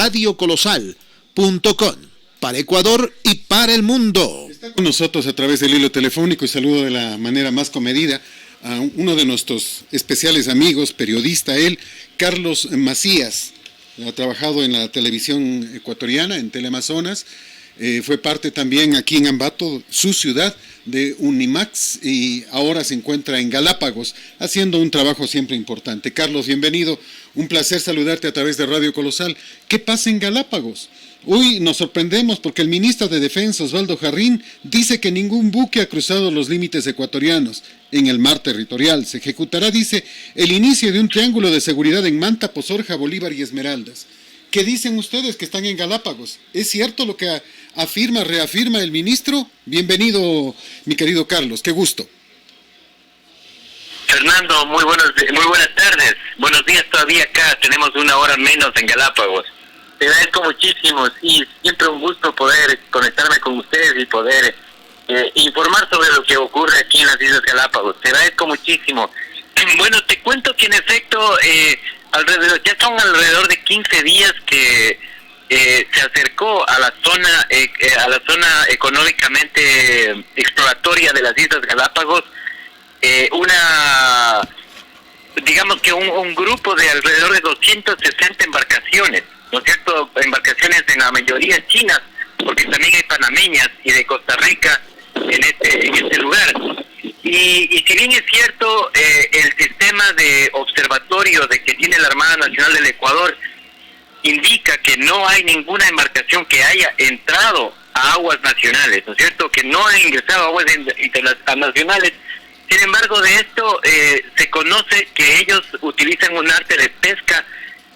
radiocolosal.com, para Ecuador y para el mundo. Está con nosotros a través del hilo telefónico, y saludo de la manera más comedida a uno de nuestros especiales amigos, periodista él, Carlos Macías. Ha trabajado en la televisión ecuatoriana, en Teleamazonas. Fue parte también aquí en Ambato, su ciudad, de Unimax, y ahora se encuentra en Galápagos, haciendo un trabajo siempre importante. Carlos, bienvenido. Un placer saludarte a través de Radio Colosal. ¿Qué pasa en Galápagos? Hoy nos sorprendemos porque el ministro de Defensa, Osvaldo Jarrín, dice que ningún buque ha cruzado los límites ecuatorianos en el mar territorial. Se ejecutará, dice, el inicio de un triángulo de seguridad en Manta, Pozorja, Bolívar y Esmeraldas. ¿Qué dicen ustedes que están en Galápagos? ¿Es cierto lo que reafirma el ministro? Bienvenido, mi querido Carlos, qué gusto. Fernando, muy buenas tardes. Buenos días todavía acá, tenemos una hora menos en Galápagos. Te agradezco muchísimo, sí, siempre un gusto poder conectarme con ustedes y poder informar sobre lo que ocurre aquí en las Islas Galápagos. Te agradezco muchísimo. Bueno, te cuento que en efecto, ya son alrededor de 15 días que se acercó a la zona económicamente exploratoria de las Islas Galápagos digamos que un grupo de alrededor de 260 embarcaciones, ¿no es cierto? Embarcaciones en la mayoría chinas, porque también hay panameñas y de Costa Rica en este lugar. Y si bien es cierto, el sistema de observatorio que tiene la Armada Nacional del Ecuador indica que no hay ninguna embarcación que haya entrado a aguas nacionales, ¿no es cierto? Que no ha ingresado a aguas internacionales. Sin embargo, de esto se conoce que ellos utilizan un arte de pesca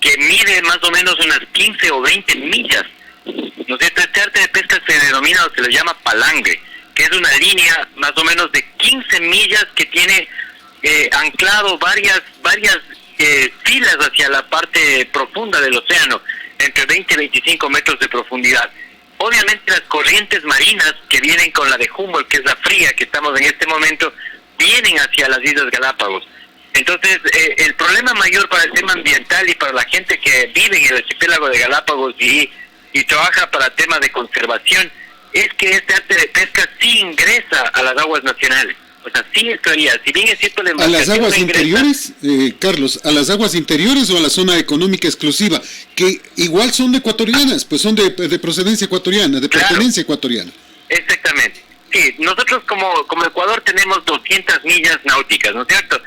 que mide más o menos unas 15 o 20 millas. ¿No es cierto? Este arte de pesca se denomina o se le llama palangue, que es una línea más o menos de 15 millas que tiene anclado varias filas hacia la parte profunda del océano, entre 20 y 25 metros de profundidad. Obviamente las corrientes marinas que vienen con la de Humboldt, que es la fría que estamos en este momento, vienen hacia las Islas Galápagos. Entonces, el problema mayor para el tema ambiental y para la gente que vive en el archipiélago de Galápagos y trabaja para temas de conservación, es que este arte de pesca sí ingresa a las aguas nacionales. O sea, sí estaría, si bien es cierto la embarcación ¿a las aguas interiores, Carlos, a las aguas interiores o a la zona económica exclusiva, que igual son ecuatorianas, pues son de procedencia ecuatoriana, de pertenencia ecuatoriana? Exactamente. Sí, nosotros como Ecuador tenemos 200 millas náuticas, ¿no es cierto?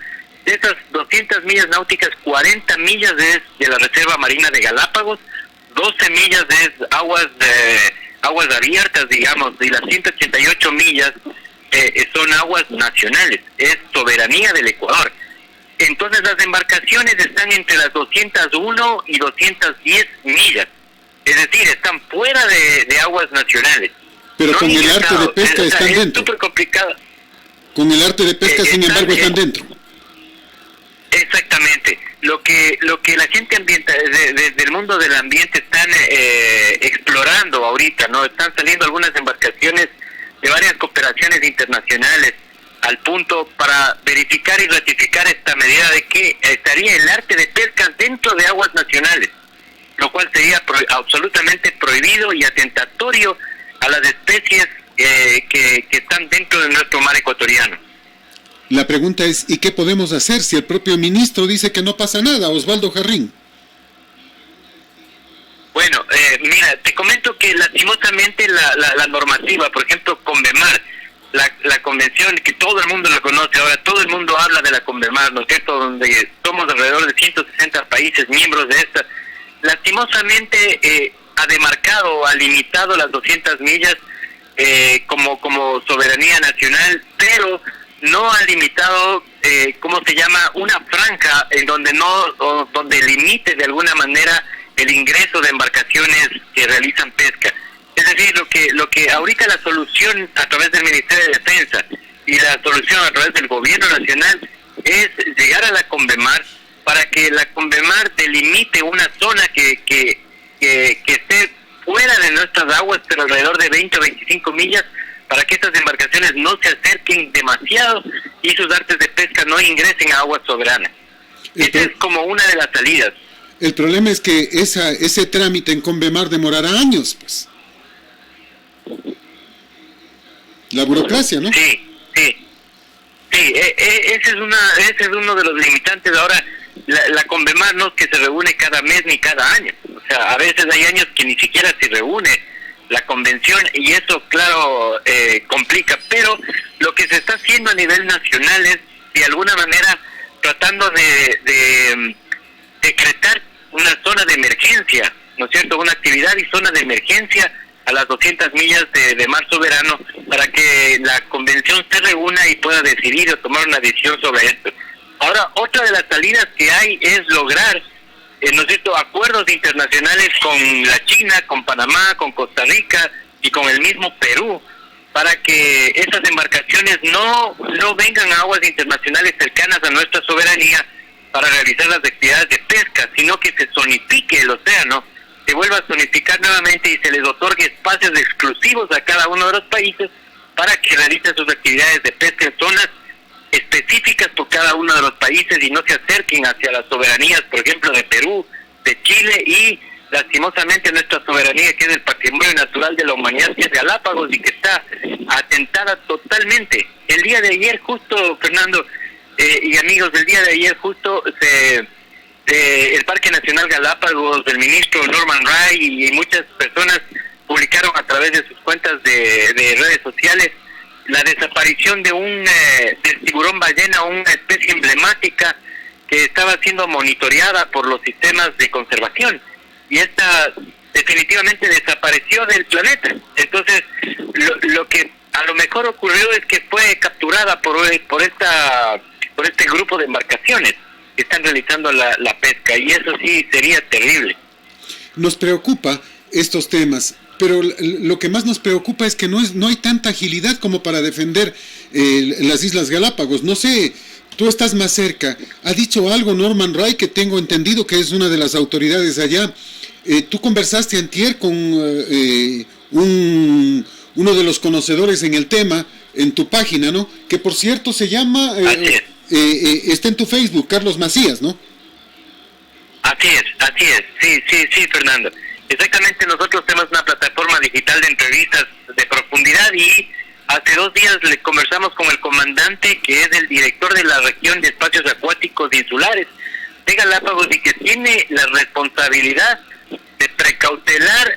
De esas 200 millas náuticas, 40 millas es de la Reserva Marina de Galápagos, 12 millas es aguas abiertas, digamos, y las 188 millas son aguas nacionales, es soberanía del Ecuador. Entonces las embarcaciones están entre las 201 y 210 millas, es decir, están fuera de aguas nacionales. Pero no con el arte de pesca están dentro. Es súper complicado. Con el arte de pesca, sin embargo, están dentro. Exactamente. Lo que la gente ambiental del mundo del ambiente están explorando ahorita, ¿no? Están saliendo algunas embarcaciones de varias cooperaciones internacionales al punto para verificar y ratificar esta medida de que estaría el arte de pesca dentro de aguas nacionales, lo cual sería absolutamente prohibido y atentatorio a las especies que están dentro de nuestro mar ecuatoriano. La pregunta es, ¿y qué podemos hacer si el propio ministro dice que no pasa nada, Osvaldo Jarrín? Bueno, mira, te comento que lastimosamente la normativa, por ejemplo, Convemar, la convención que todo el mundo la conoce ahora, todo el mundo habla de la Convemar, ¿no es cierto?, donde somos alrededor de 160 países miembros de esta, lastimosamente ha demarcado, ha limitado las 200 millas como soberanía nacional, pero no ha limitado, una franja en donde donde limite de alguna manera el ingreso de embarcaciones que realizan pesca. Es decir, lo que ahorita la solución a través del Ministerio de Defensa y la solución a través del Gobierno Nacional es llegar a la Convemar para que la Convemar delimite una zona que esté fuera de nuestras aguas, pero alrededor de 20 o 25 millas, para que estas embarcaciones no se acerquen demasiado y sus artes de pesca no ingresen a aguas soberanas. Esta es como una de las salidas. El problema es que ese trámite en Convemar demorará años, pues. La burocracia, ¿no? Sí. Ese es uno de los limitantes. Ahora, la Convemar no es que se reúne cada mes ni cada año. O sea, a veces hay años que ni siquiera se reúne la convención y eso, claro, complica. Pero lo que se está haciendo a nivel nacional es, de alguna manera, tratando de decretar una zona de emergencia, ¿no es cierto? Una actividad y zona de emergencia a las 200 millas de mar soberano para que la convención se reúna y pueda decidir o tomar una decisión sobre esto. Ahora, otra de las salidas que hay es lograr, ¿no es cierto?, acuerdos internacionales con la China, con Panamá, con Costa Rica y con el mismo Perú, para que esas embarcaciones no vengan a aguas internacionales cercanas a nuestra soberanía para realizar las actividades de pesca, sino que se zonifique el océano, se vuelva a zonificar nuevamente y se les otorgue espacios exclusivos a cada uno de los países para que realicen sus actividades de pesca en zonas específicas por cada uno de los países y no se acerquen hacia las soberanías, por ejemplo, de Perú, de Chile y lastimosamente nuestra soberanía, que es el patrimonio natural de la humanidad, que es Galápagos y que está atentada totalmente. El día de ayer justo, Fernando y amigos, el día de ayer justo el Parque Nacional Galápagos, el ministro Norman Ray y muchas personas publicaron a través de sus cuentas de redes sociales la desaparición de del tiburón ballena, una especie emblemática que estaba siendo monitoreada por los sistemas de conservación, y esta definitivamente desapareció del planeta. Entonces, lo que a lo mejor ocurrió es que fue capturada por este grupo de embarcaciones que están realizando la pesca, y eso sí sería terrible. Nos preocupa estos temas, pero lo que más nos preocupa es que no hay tanta agilidad como para defender las Islas Galápagos. No sé, tú estás más cerca. ¿Ha dicho algo Norman Ray, que tengo entendido que es una de las autoridades allá? Tú conversaste antier con uno de los conocedores en el tema, en tu página, ¿no? Que por cierto se llama... está en tu Facebook, Carlos Macías, ¿no? Así es, sí, Fernando. Exactamente, nosotros tenemos una plataforma digital de entrevistas de profundidad y hace 2 días le conversamos con el comandante, que es el director de la región de espacios acuáticos insulares de Galápagos y que tiene la responsabilidad de precautelar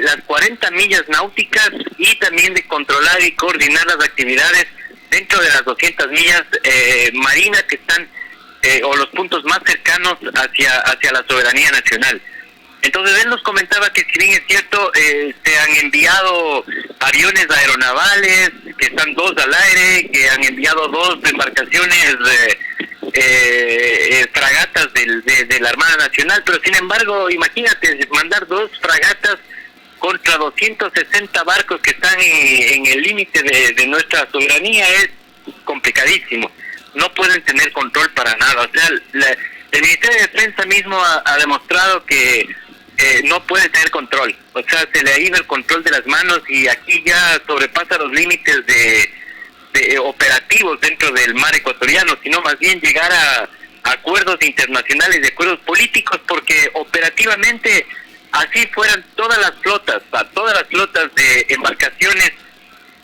las 40 millas náuticas y también de controlar y coordinar las actividades dentro de las 200 millas marinas que están o los puntos más cercanos hacia la soberanía nacional. Entonces él nos comentaba que, si bien es cierto, se han enviado aviones aeronavales, que están 2 al aire, que han enviado 2 embarcaciones fragatas de la Armada Nacional, pero sin embargo, imagínate, mandar 2 fragatas contra 260 barcos que están en el límite de nuestra soberanía es complicadísimo. No pueden tener control para nada. O sea, el Ministerio de Defensa mismo ha demostrado que no puede tener control. O sea, se le ha ido el control de las manos y aquí ya sobrepasa los límites de operativos dentro del mar ecuatoriano, sino más bien llegar a acuerdos internacionales, de acuerdos políticos, porque operativamente así fueran todas las flotas de embarcaciones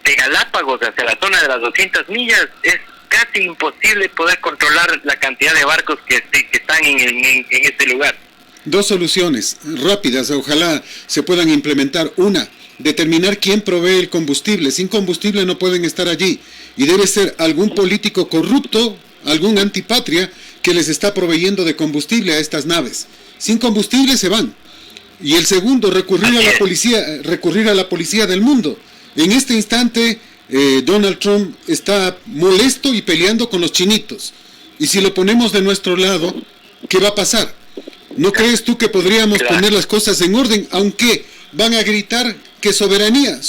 de Galápagos hacia la zona de las 200 millas, es casi imposible poder controlar la cantidad de barcos que están en este lugar. 2 soluciones rápidas, ojalá se puedan implementar. Una, determinar quién provee el combustible. Sin combustible no pueden estar allí, y debe ser algún político corrupto, algún antipatria que les está proveyendo de combustible a estas naves. Sin combustible se van. Y el segundo, recurrir a la policía del mundo. En este instante Donald Trump está molesto y peleando con los chinitos, y si lo ponemos de nuestro lado, ¿qué va a pasar? ¿No crees tú que podríamos poner las cosas en orden? Aunque van a gritar que soberanía,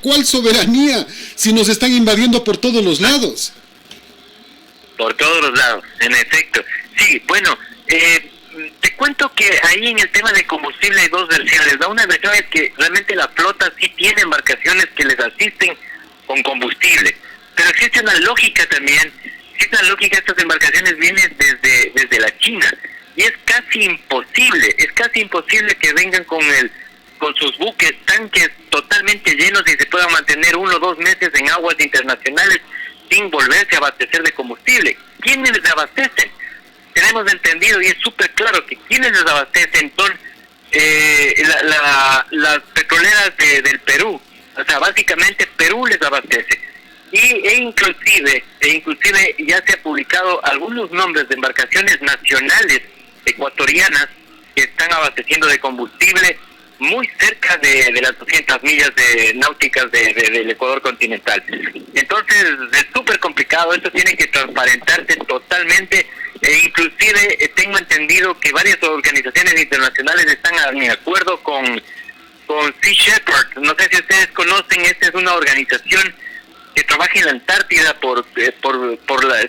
¿cuál soberanía? Si nos están invadiendo por todos los lados. Por todos los lados, en efecto. Sí, bueno, te cuento que ahí en el tema de combustible hay 2 versiones. Una versión es que realmente la flota sí tiene embarcaciones que les asisten con combustible, pero existe una lógica también. Esta lógica, estas embarcaciones vienen desde la China, y y es casi imposible que vengan con sus buques, tanques totalmente llenos y se puedan mantener 1 o 2 meses en aguas internacionales sin volverse a abastecer de combustible. ¿Quiénes les abastecen? Tenemos entendido y es súper claro que quienes les abastecen son las petroleras del Perú. O sea, básicamente Perú les abastece. E inclusive ya se ha publicado algunos nombres de embarcaciones nacionales ecuatorianas que están abasteciendo de combustible muy cerca de las 200 millas náuticas del Ecuador continental. Entonces es súper complicado, esto tiene que transparentarse totalmente, e inclusive tengo entendido que varias organizaciones internacionales están en acuerdo con Sea Shepherd. No sé si ustedes conocen, esta es una organización que trabaja en la Antártida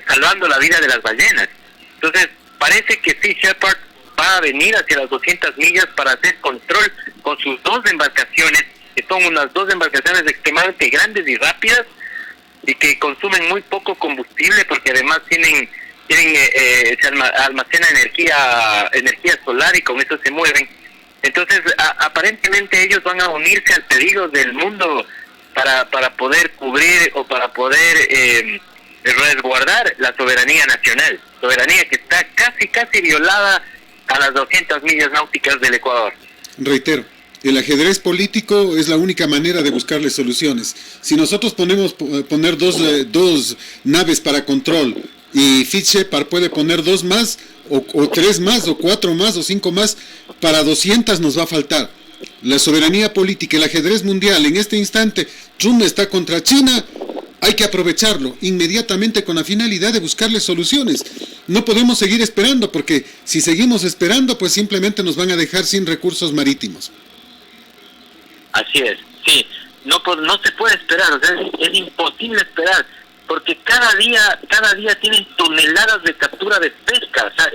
salvando la vida de las ballenas. Entonces parece que Sea Shepherd va a venir hacia las 200 millas para hacer control con sus 2 embarcaciones, que son unas 2 embarcaciones extremadamente grandes y rápidas y que consumen muy poco combustible, porque además se almacena energía solar y con eso se mueven. Entonces aparentemente ellos van a unirse al pedido del mundo para poder cubrir o para poder resguardar la soberanía nacional, soberanía que está casi violada a las 200 millas náuticas del Ecuador. Reitero, el ajedrez político es la única manera de buscarle soluciones. Si nosotros poner dos naves para control y Sea Shepherd puede poner 2 más, o 3 más, o 4 más, o 5 más, para 200 nos va a faltar. La soberanía política, el ajedrez mundial, en este instante, Trump está contra China, hay que aprovecharlo inmediatamente con la finalidad de buscarle soluciones. No podemos seguir esperando, porque si seguimos esperando, pues simplemente nos van a dejar sin recursos marítimos. Así es, sí, no se puede esperar, o sea, es imposible esperar, porque cada día tienen toneladas de captura de pesca, o sea,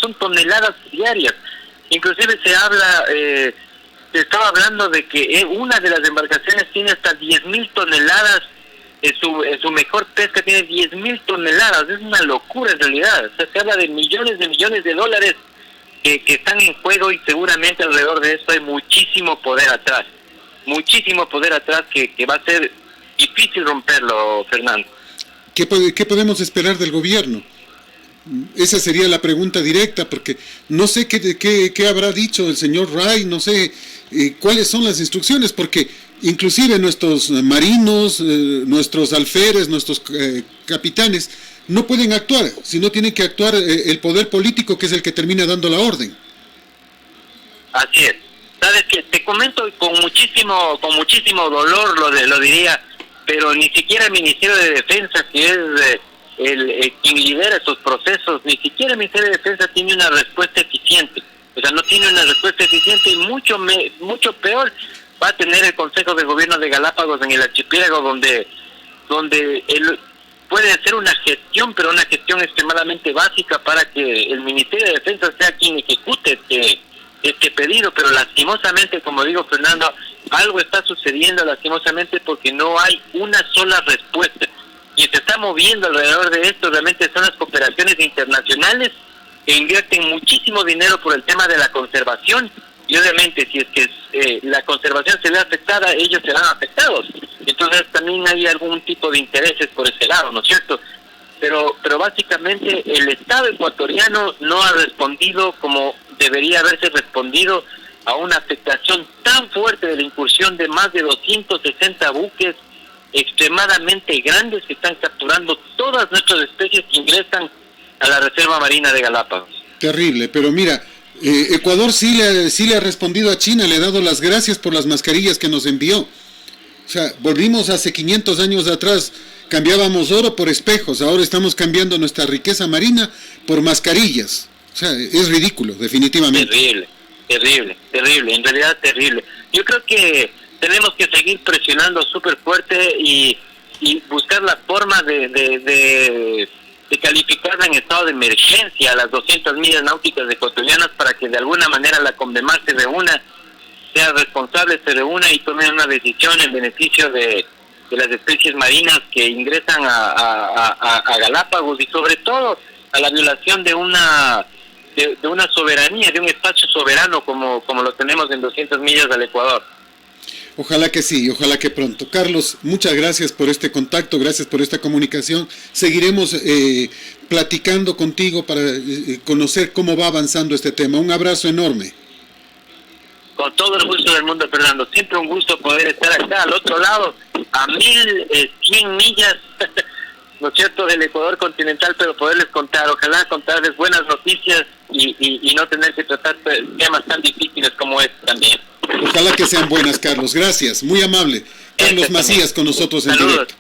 son toneladas diarias. Inclusive se estaba hablando de que una de las embarcaciones tiene hasta 10,000 toneladas, su mejor pesca tiene 10,000 toneladas, es una locura en realidad. O sea, se habla de millones de dólares que están en juego, y seguramente alrededor de esto hay muchísimo poder atrás que va a ser difícil romperlo, Fernando. ¿Qué podemos esperar del gobierno? Esa sería la pregunta directa, porque no sé qué habrá dicho el señor Ray, no sé cuáles son las instrucciones, porque inclusive nuestros marinos, nuestros alférez, nuestros capitanes, no pueden actuar, sino tiene que actuar el poder político, que es el que termina dando la orden. Así es. Sabes que te comento con muchísimo dolor, lo diría, pero ni siquiera el Ministerio de Defensa, que es quien lidera estos procesos, ni siquiera el Ministerio de Defensa tiene una respuesta eficiente. O sea, no tiene una respuesta eficiente, y mucho peor va a tener el Consejo de Gobierno de Galápagos en el archipiélago, donde él puede hacer una gestión, pero una gestión extremadamente básica para que el Ministerio de Defensa sea quien ejecute este pedido. Pero lastimosamente, como digo, Fernando, algo está sucediendo lastimosamente, porque no hay una sola respuesta. Y se está moviendo alrededor de esto realmente son las cooperaciones internacionales, que invierten muchísimo dinero por el tema de la conservación, y obviamente si es que la conservación se ve afectada, ellos serán afectados. Entonces también hay algún tipo de intereses por ese lado, ¿no es cierto? Pero básicamente el Estado ecuatoriano no ha respondido como debería haberse respondido a una afectación tan fuerte de la incursión de más de 260 buques extremadamente grandes que están capturando todas nuestras especies que ingresan a la Reserva Marina de Galápagos. Terrible, pero mira, Ecuador sí le ha respondido a China, le ha dado las gracias por las mascarillas que nos envió. O sea, volvimos hace 500 años atrás, cambiábamos oro por espejos, ahora estamos cambiando nuestra riqueza marina por mascarillas. O sea, es ridículo, definitivamente. Terrible, en realidad terrible. Yo creo que tenemos que seguir presionando súper fuerte y buscar la forma de calificarla en estado de emergencia a las 200 millas náuticas ecuatorianas, para que de alguna manera la Convemar se reúna, sea responsable, se reúna y tome una decisión en beneficio de las especies marinas que ingresan a Galápagos, y sobre todo a la violación de una de una soberanía, de un espacio soberano como lo tenemos en 200 millas del Ecuador. Ojalá que sí, ojalá que pronto. Carlos, muchas gracias por este contacto, gracias por esta comunicación. Seguiremos platicando contigo para conocer cómo va avanzando este tema. Un abrazo enorme. Con todo el gusto del mundo, Fernando. Siempre un gusto poder estar acá, al otro lado, a 1.100 millas, ¿no es cierto?, del Ecuador continental, pero poderles contar, ojalá contarles buenas noticias y no tener que tratar temas tan difíciles como este también. Ojalá que sean buenas, Carlos. Gracias, muy amable. Carlos Macías con nosotros en directo.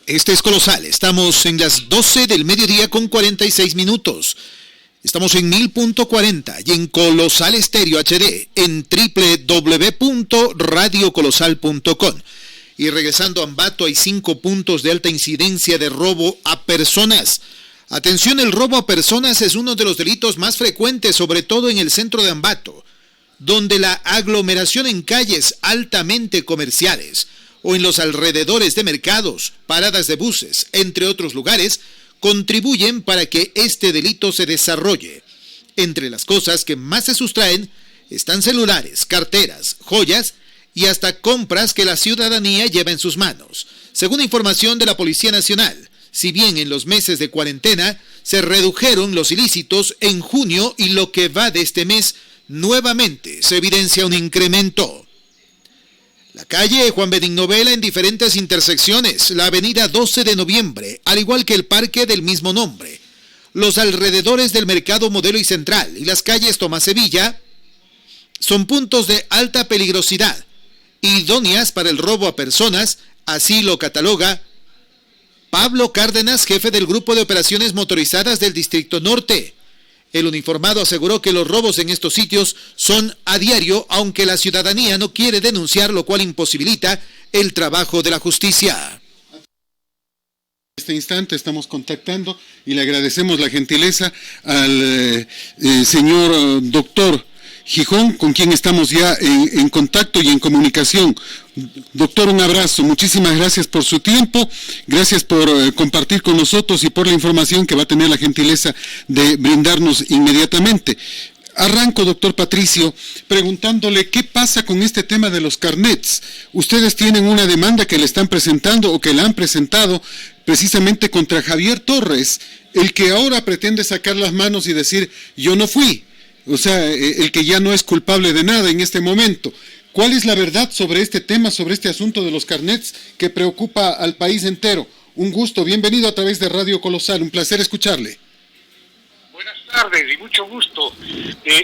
Este es Colosal. Estamos en las 12 del mediodía con 46 minutos. Estamos en 1000.40 y en Colosal Estéreo HD en www.radiocolosal.com. Y regresando a Ambato, hay 5 puntos de alta incidencia de robo a personas. Atención, el robo a personas es uno de los delitos más frecuentes, sobre todo en el centro de Ambato, donde la aglomeración en calles altamente comerciales o en los alrededores de mercados, paradas de buses, entre otros lugares, contribuyen para que este delito se desarrolle. Entre las cosas que más se sustraen están celulares, carteras, joyas y hasta compras que la ciudadanía lleva en sus manos. Según información de la Policía Nacional, si bien en los meses de cuarentena se redujeron los ilícitos, en junio y lo que va de este mes, nuevamente se evidencia un incremento. La calle Juan Benigno Vela en diferentes intersecciones, la avenida 12 de noviembre, al igual que el parque del mismo nombre, los alrededores del Mercado Modelo y Central y las calles Tomás Sevilla son puntos de alta peligrosidad, idóneas para el robo a personas, así lo cataloga Pablo Cárdenas, jefe del Grupo de Operaciones Motorizadas del Distrito Norte. El uniformado aseguró que los robos en estos sitios son a diario, aunque la ciudadanía no quiere denunciar, lo cual imposibilita el trabajo de la justicia. En este instante estamos contactando y le agradecemos la gentileza al señor doctor Gijón, con quien estamos ya en contacto y en comunicación. Doctor, un abrazo, muchísimas gracias por su tiempo, gracias por compartir con nosotros y por la información que va a tener la gentileza de brindarnos inmediatamente. Arranco, doctor Patricio, preguntándole qué pasa con este tema de los carnets. Ustedes tienen una demanda que le están presentando o que la han presentado precisamente contra Javier Torres, el que ahora pretende sacar las manos y decir yo no fui. O sea, el que ya no es culpable de nada en este momento. ¿Cuál es la verdad sobre este tema, sobre este asunto de los carnets que preocupa al país entero? Un gusto, bienvenido a través de Radio Colosal, un placer escucharle. Buenas tardes y mucho gusto.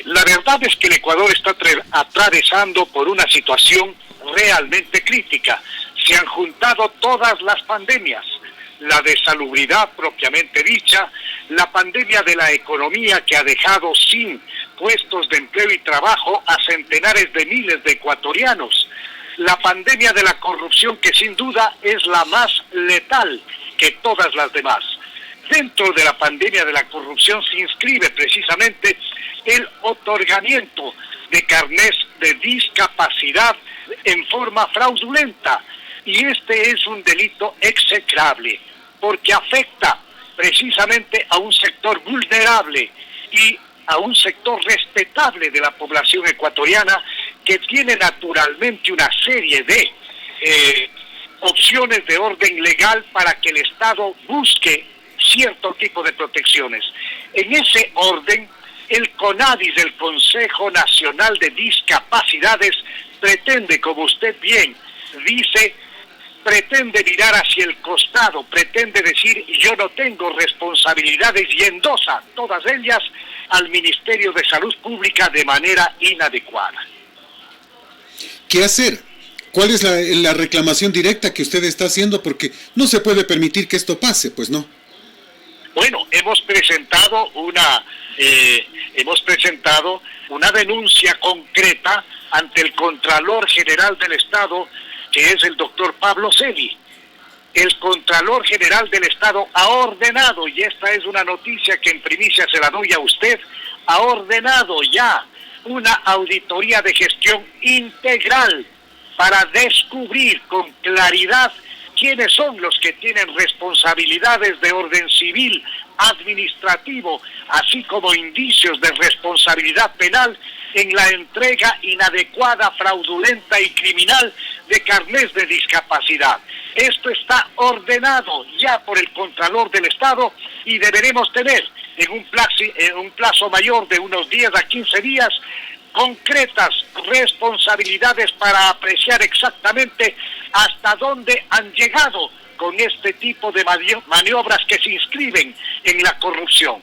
La verdad es que el Ecuador está atravesando por una situación realmente crítica. Se han juntado todas las pandemias. La de salubridad propiamente dicha, la pandemia de la economía que ha dejado sin puestos de empleo y trabajo a centenares de miles de ecuatorianos, la pandemia de la corrupción que sin duda es la más letal que todas las demás. Dentro de la pandemia de la corrupción se inscribe precisamente el otorgamiento de carnés de discapacidad en forma fraudulenta. Y este es un delito execrable, porque afecta precisamente a un sector vulnerable y a un sector respetable de la población ecuatoriana que tiene naturalmente una serie de opciones de orden legal para que el Estado busque cierto tipo de protecciones. En ese orden, el CONADIS, el Consejo Nacional de Discapacidades, pretende, como usted bien dice, pretende mirar hacia el costado, pretende decir yo no tengo responsabilidades y endosa todas ellas al Ministerio de Salud Pública de manera inadecuada. ¿Qué hacer? ¿Cuál es la reclamación directa que usted está haciendo? Porque no se puede permitir que esto pase, pues no. Bueno, hemos presentado una denuncia concreta ante el Contralor General del Estado, que es el doctor Pablo Celi. El Contralor General del Estado ha ordenado, y esta es una noticia que en primicia se la doy a usted, ha ordenado ya una auditoría de gestión integral para descubrir con claridad quiénes son los que tienen responsabilidades de orden civil administrativo, así como indicios de responsabilidad penal en la entrega inadecuada, fraudulenta y criminal de carnés de discapacidad. Esto está ordenado ya por el Contralor del Estado y deberemos tener en un plazo mayor de unos 10 a 15 días concretas responsabilidades para apreciar exactamente hasta dónde han llegado con este tipo de maniobras que se inscriben en la corrupción.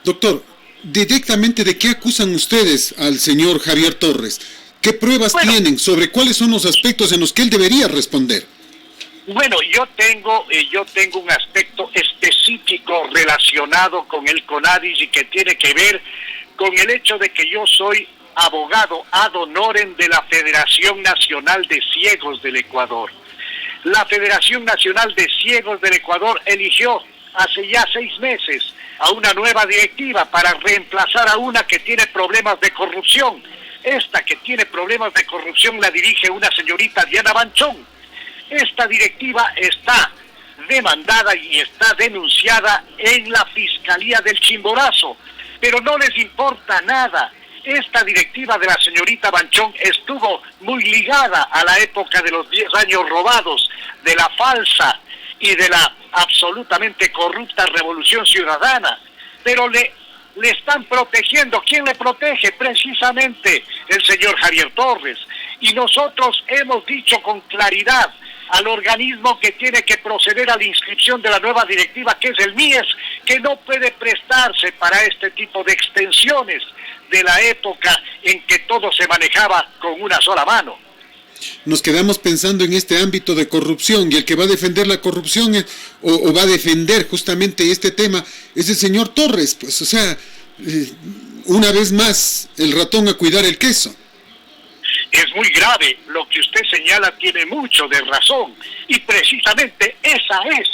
Doctor, directamente, ¿de qué acusan ustedes al señor Javier Torres? ¿Qué pruebas tienen sobre cuáles son los aspectos en los que él debería responder? Bueno, yo tengo un aspecto específico relacionado con el CONADIS y que tiene que ver con el hecho de que yo soy abogado ad honorem de la Federación Nacional de Ciegos del Ecuador. La Federación Nacional de Ciegos del Ecuador eligió hace ya 6 meses a una nueva directiva para reemplazar a una que tiene problemas de corrupción. Esta que tiene problemas de corrupción la dirige una señorita Diana Banchón. Esta directiva está demandada y está denunciada en la Fiscalía del Chimborazo, pero no les importa nada. Esta directiva de la señorita Banchón estuvo muy ligada a la época de los 10 años robados, de la falsa y de la absolutamente corrupta Revolución Ciudadana, pero le están protegiendo. ¿Quién le protege? Precisamente el señor Javier Torres. Y nosotros hemos dicho con claridad al organismo que tiene que proceder a la inscripción de la nueva directiva, que es el MIES, que no puede prestarse para este tipo de extensiones de la época en que todo se manejaba con una sola mano. Nos quedamos pensando en este ámbito de corrupción, y el que va a defender la corrupción o va a defender justamente este tema es el señor Torres. Pues, o sea, una vez más, el ratón a cuidar el queso. Es muy grave, lo que usted señala tiene mucho de razón, y precisamente esa es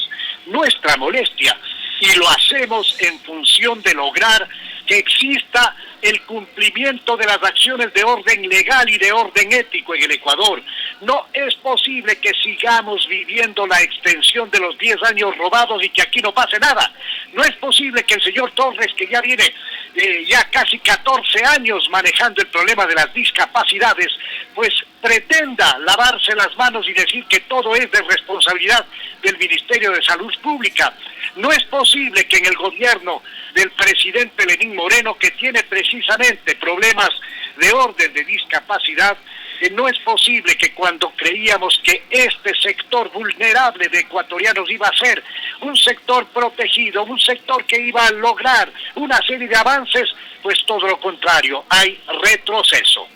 nuestra molestia, y lo hacemos en función de lograr que exista el cumplimiento de las acciones de orden legal y de orden ético en el Ecuador. No es posible que sigamos viviendo la extensión de los 10 años robados y que aquí no pase nada. No es posible que el señor Torres, que ya viene ya casi 14 años manejando el problema de las discapacidades, pues pretenda lavarse las manos y decir que todo es de responsabilidad del Ministerio de Salud Pública. No es posible que en el gobierno del presidente Lenín Moreno, que tiene precisamente problemas de orden de discapacidad, no es posible que cuando creíamos que este sector vulnerable de ecuatorianos iba a ser un sector protegido, un sector que iba a lograr una serie de avances, pues todo lo contrario, hay retroceso.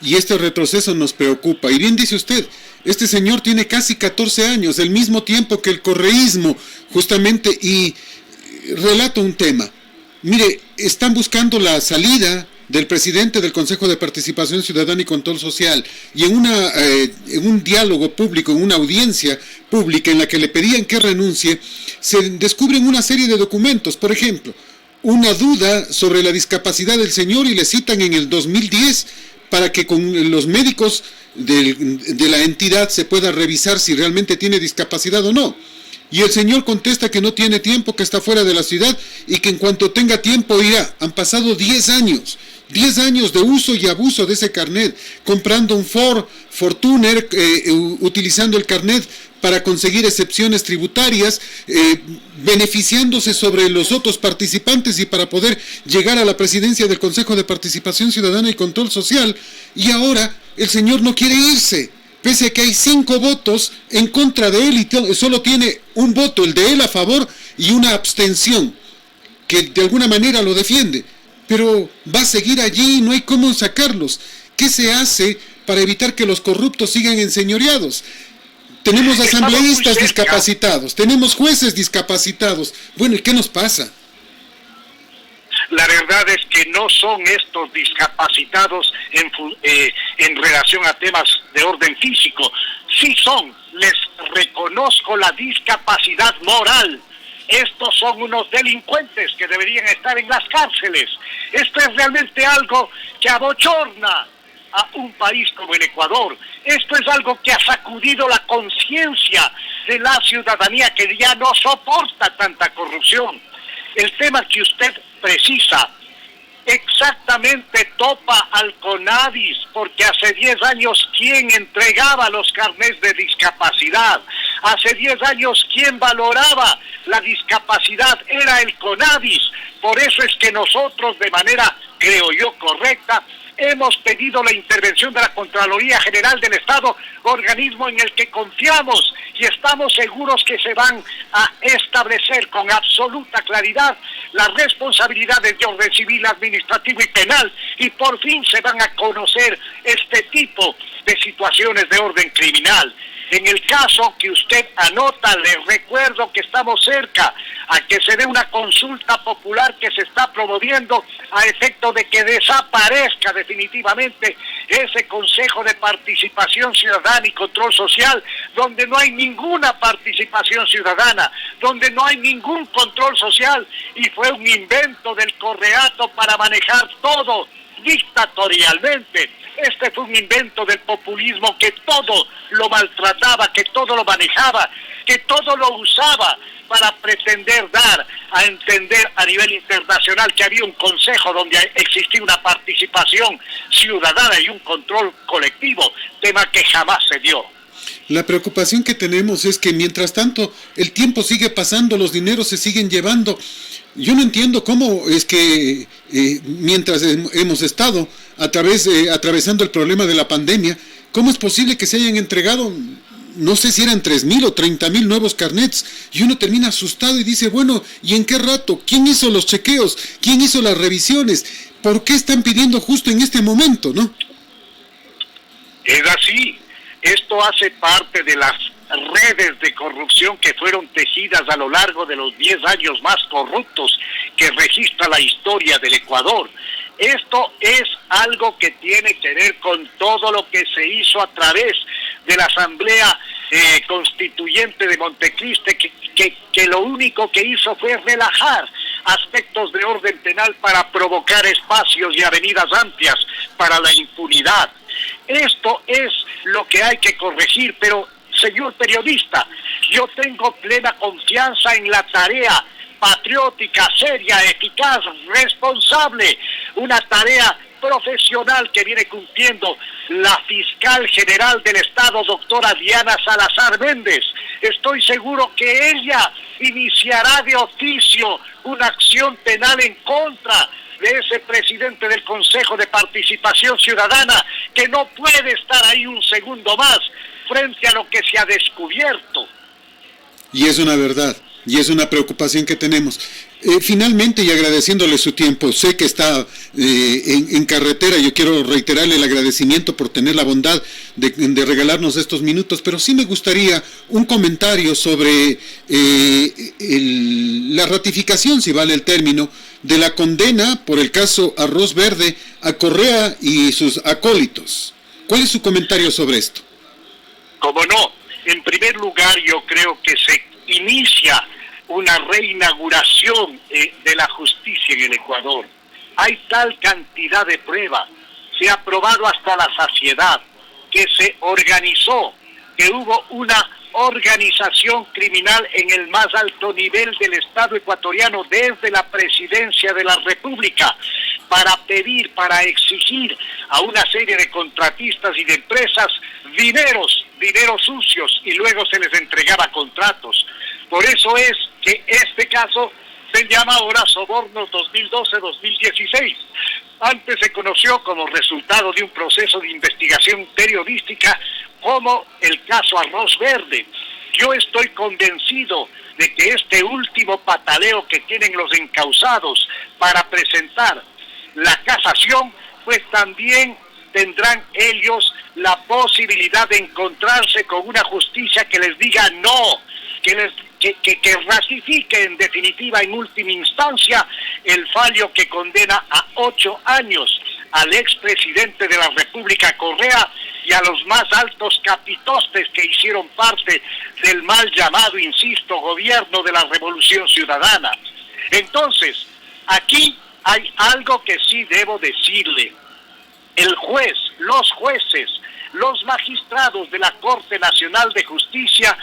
Y este retroceso nos preocupa. Y bien dice usted, este señor tiene casi 14 años, el mismo tiempo que el correísmo, justamente, y relato un tema. Mire, están buscando la salida del presidente del Consejo de Participación Ciudadana y Control Social, y en un diálogo público, en una audiencia pública en la que le pedían que renuncie, se descubren una serie de documentos. Por ejemplo, una duda sobre la discapacidad del señor, y le citan en el 2010 para que con los médicos de la entidad se pueda revisar si realmente tiene discapacidad o no. Y el señor contesta que no tiene tiempo, que está fuera de la ciudad y que en cuanto tenga tiempo irá. Han pasado 10 años de uso y abuso de ese carnet, comprando un Ford Fortuner, utilizando el carnet para conseguir excepciones tributarias, beneficiándose sobre los otros participantes y para poder llegar a la presidencia del Consejo de Participación Ciudadana y Control Social. Y ahora el señor no quiere irse, pese a que hay 5 votos en contra de él y solo tiene un voto, el de él, a favor, y una abstención, que de alguna manera lo defiende. Pero va a seguir allí y no hay cómo sacarlos. ¿Qué se hace para evitar que los corruptos sigan enseñoreados? Tenemos asambleístas discapacitados, tenemos jueces discapacitados. Bueno, ¿y qué nos pasa? La verdad es que no son estos discapacitados en relación a temas de orden físico. Sí son, les reconozco la discapacidad moral. Estos son unos delincuentes que deberían estar en las cárceles. Esto es realmente algo que abochorna a un país como el Ecuador. Esto es algo que ha sacudido la conciencia de la ciudadanía, que ya no soporta tanta corrupción. El tema que usted precisa exactamente topa al CONADIS, porque hace 10 años, ¿quién entregaba los carnets de discapacidad? Hace 10 años, ¿quién valoraba la discapacidad? Era el CONADIS. Por eso es que nosotros, de manera, creo yo, correcta, hemos pedido la intervención de la Contraloría General del Estado, organismo en el que confiamos y estamos seguros que se van a establecer con absoluta claridad las responsabilidades de orden civil, administrativo y penal, y por fin se van a conocer este tipo de situaciones de orden criminal. En el caso que usted anota, le recuerdo que estamos cerca a que se dé una consulta popular que se está promoviendo a efecto de que desaparezca definitivamente ese Consejo de Participación Ciudadana y Control Social, donde no hay ninguna participación ciudadana, donde no hay ningún control social, y fue un invento del Correato para manejar todo dictatorialmente. Este fue un invento del populismo que todo lo maltrataba, que todo lo manejaba, que todo lo usaba para pretender dar a entender a nivel internacional que había un consejo donde existía una participación ciudadana y un control colectivo, tema que jamás se dio. La preocupación que tenemos es que mientras tanto el tiempo sigue pasando, los dineros se siguen llevando. Yo no entiendo cómo es que mientras hemos estado atravesando el problema de la pandemia, ¿cómo es posible que se hayan entregado, no sé si eran 3,000 o 30,000 nuevos carnets? Y uno termina asustado y dice, bueno, ¿y en qué rato? ¿Quién hizo los chequeos? ¿Quién hizo las revisiones? ¿Por qué están pidiendo justo en este momento, no? Es así. Esto hace parte de las redes de corrupción que fueron tejidas a lo largo de los 10 años más corruptos que registra la historia del Ecuador. Esto es algo que tiene que ver con todo lo que se hizo a través de la Asamblea Constituyente de Montecristi, que lo único que hizo fue relajar aspectos de orden penal para provocar espacios y avenidas amplias para la impunidad. Esto es lo que hay que corregir, pero señor periodista, yo tengo plena confianza en la tarea patriótica, seria, eficaz, responsable, una tarea profesional que viene cumpliendo la fiscal general del Estado, doctora Diana Salazar Méndez. Estoy seguro que ella iniciará de oficio una acción penal en contra de ese presidente del Consejo de Participación Ciudadana, que no puede estar ahí un segundo más frente a lo que se ha descubierto. Y es una verdad, y es una preocupación que tenemos. Finalmente, y agradeciéndole su tiempo, sé que está en carretera, yo quiero reiterarle el agradecimiento por tener la bondad de regalarnos estos minutos, pero sí me gustaría un comentario sobre la ratificación, si vale el término, de la condena por el caso Arroz Verde a Correa y sus acólitos. ¿Cuál es su comentario sobre esto? Como no, en primer lugar yo creo que se inicia una reinauguración de la justicia en el Ecuador. Hay tal cantidad de pruebas, se ha probado hasta la saciedad, que se organizó, que hubo una organización criminal en el más alto nivel del Estado ecuatoriano desde la presidencia de la República para pedir, para exigir a una serie de contratistas y de empresas dineros sucios, y luego se les entregaba contratos. Por eso es que este caso se llama ahora Sobornos 2012-2016. Antes se conoció como resultado de un proceso de investigación periodística como el caso Arroz Verde. Yo estoy convencido de que este último pataleo que tienen los encausados para presentar la casación, pues también tendrán ellos la posibilidad de encontrarse con una justicia que les diga no, que ratifique en definitiva, en última instancia, el fallo que condena a 8 años al expresidente de la República, Correa, y a los más altos capitostes que hicieron parte del mal llamado, insisto, gobierno de la Revolución Ciudadana. Entonces, aquí hay algo que sí debo decirle. El juez, los jueces, los magistrados de la Corte Nacional de Justicia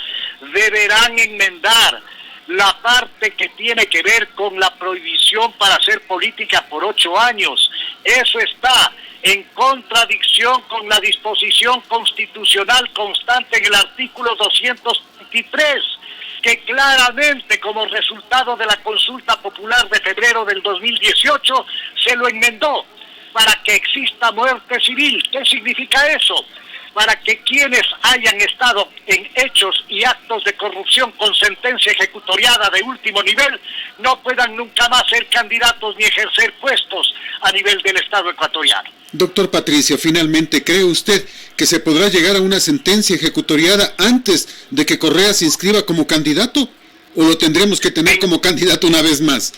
deberán enmendar la parte que tiene que ver con la prohibición para hacer política por 8 años. Eso está en contradicción con la disposición constitucional constante en el artículo 223, que claramente, como resultado de la consulta popular de febrero del 2018, se lo enmendó para que exista muerte civil. ¿Qué significa eso? Para que quienes hayan estado en hechos y actos de corrupción con sentencia ejecutoriada de último nivel no puedan nunca más ser candidatos ni ejercer puestos a nivel del Estado ecuatoriano. Doctor Patricio, finalmente, ¿cree usted que se podrá llegar a una sentencia ejecutoriada antes de que Correa se inscriba como candidato? ¿O lo tendremos que tener como candidato una vez más?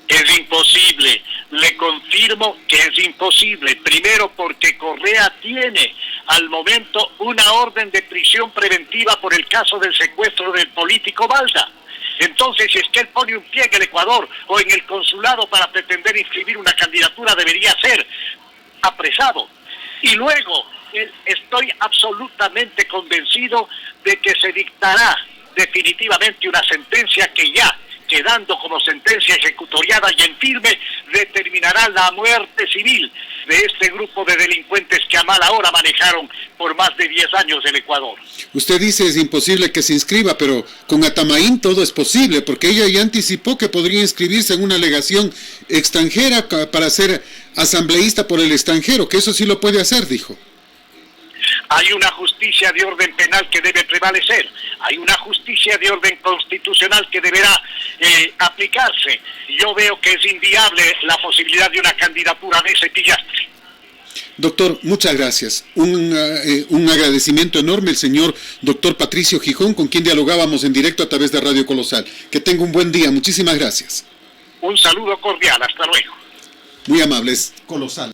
Es imposible, le confirmo que es imposible. Primero porque Correa tiene al momento una orden de prisión preventiva por el caso del secuestro del político Balda. Entonces, si es que él pone un pie en el Ecuador o en el consulado para pretender inscribir una candidatura, debería ser apresado. Y luego, estoy absolutamente convencido de que se dictará definitivamente una sentencia que ya, quedando como sentencia ejecutoriada y en firme, determinará la muerte civil de este grupo de delincuentes que a mala hora manejaron por más de 10 años el Ecuador. Usted dice es imposible que se inscriba, pero con Atamaín todo es posible, porque ella ya anticipó que podría inscribirse en una alegación extranjera para ser asambleísta por el extranjero, que eso sí lo puede hacer, dijo. Hay una justicia de orden penal que debe prevalecer, hay una justicia de orden constitucional que deberá aplicarse. Yo veo que es inviable la posibilidad de una candidatura de ese pillastre. Doctor, muchas gracias. Un agradecimiento enorme el señor doctor Patricio Gijón, con quien dialogábamos en directo a través de Radio Colosal. Que tenga un buen día, muchísimas gracias. Un saludo cordial, hasta luego. Muy amables, Colosal.